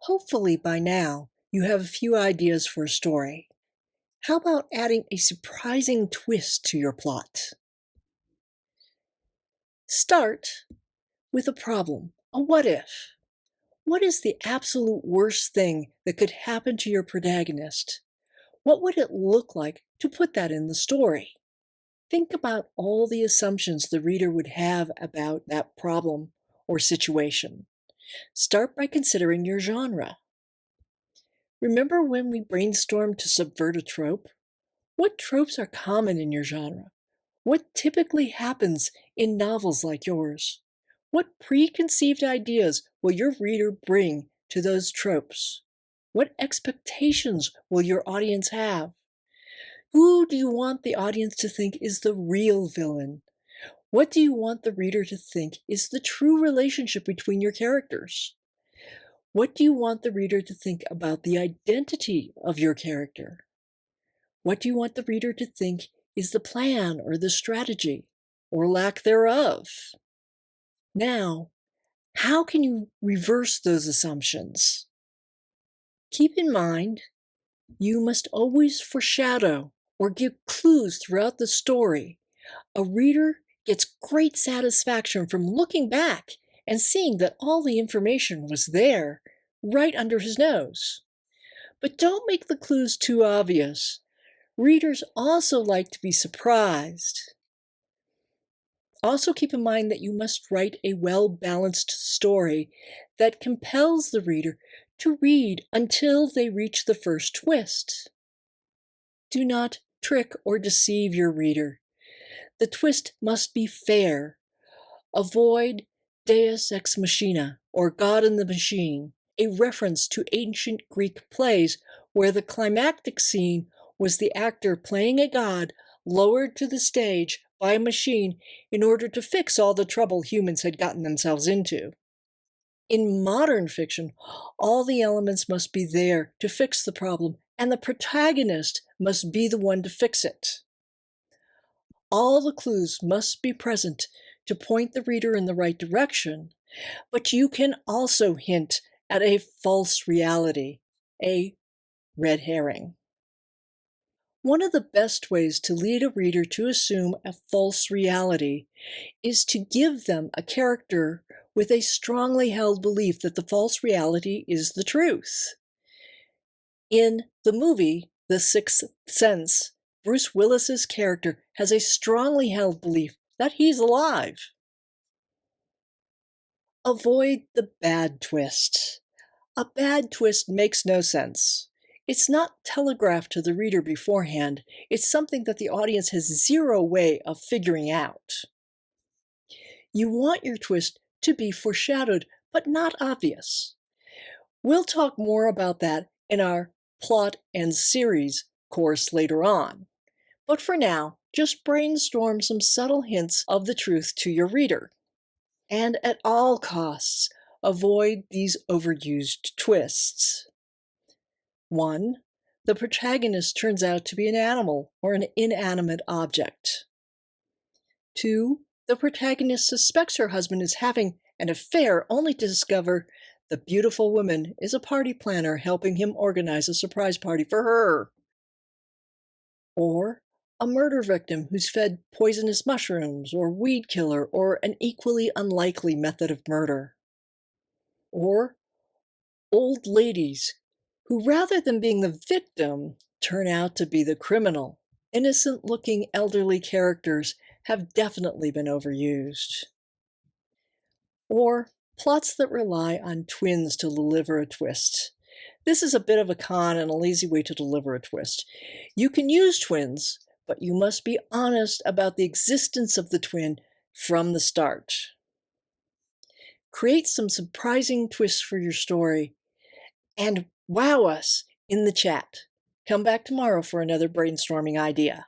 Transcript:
Hopefully by now you have a few ideas for a story. How about adding a surprising twist to your plot? Start with a problem, a what if. What is the absolute worst thing that could happen to your protagonist? What would it look like to put that in the story? Think about all the assumptions the reader would have about that problem or situation. Start by considering your genre. Remember when we brainstormed to subvert a trope? What tropes are common in your genre? What typically happens in novels like yours? What preconceived ideas will your reader bring to those tropes? What expectations will your audience have? Who do you want the audience to think is the real villain? What do you want the reader to think is the true relationship between your characters? What do you want the reader to think about the identity of your character? What do you want the reader to think is the plan or the strategy, or lack thereof? Now, how can you reverse those assumptions? Keep in mind, you must always foreshadow or give clues throughout the story. A reader gets great satisfaction from looking back and seeing that all the information was there, right under his nose. But don't make the clues too obvious. Readers also like to be surprised. Also keep in mind that you must write a well-balanced story that compels the reader to read until they reach the first twist. Do not trick or deceive your reader. The twist must be fair. Avoid Deus ex machina, or God in the machine, a reference to ancient Greek plays where the climactic scene was the actor playing a god lowered to the stage by a machine in order to fix all the trouble humans had gotten themselves into. In modern fiction, all the elements must be there to fix the problem, and the protagonist must be the one to fix it. All the clues must be present to point the reader in the right direction, but you can also hint at a false reality, a red herring. One of the best ways to lead a reader to assume a false reality is to give them a character with a strongly held belief that the false reality is the truth. In the movie The Sixth Sense, Bruce Willis's character has a strongly held belief that he's alive. Avoid the bad twist. A bad twist makes no sense. It's not telegraphed to the reader beforehand. It's something that the audience has zero way of figuring out. You want your twist to be foreshadowed, but not obvious. We'll talk more about that in our plot and series course later on. But for now, just brainstorm some subtle hints of the truth to your reader. And at all costs, avoid these overused twists. 1. The protagonist turns out to be an animal or an inanimate object. 2. The protagonist suspects her husband is having an affair only to discover the beautiful woman is a party planner helping him organize a surprise party for her. Or a murder victim who's fed poisonous mushrooms or weed killer or an equally unlikely method of murder. Or old ladies who, rather than being the victim, turn out to be the criminal. Innocent-looking elderly characters have definitely been overused. Or plots that rely on twins to deliver a twist. This is a bit of a con and a lazy way to deliver a twist. You can use twins, but you must be honest about the existence of the twin from the start. Create some surprising twists for your story and wow us in the chat. Come back tomorrow for another brainstorming idea.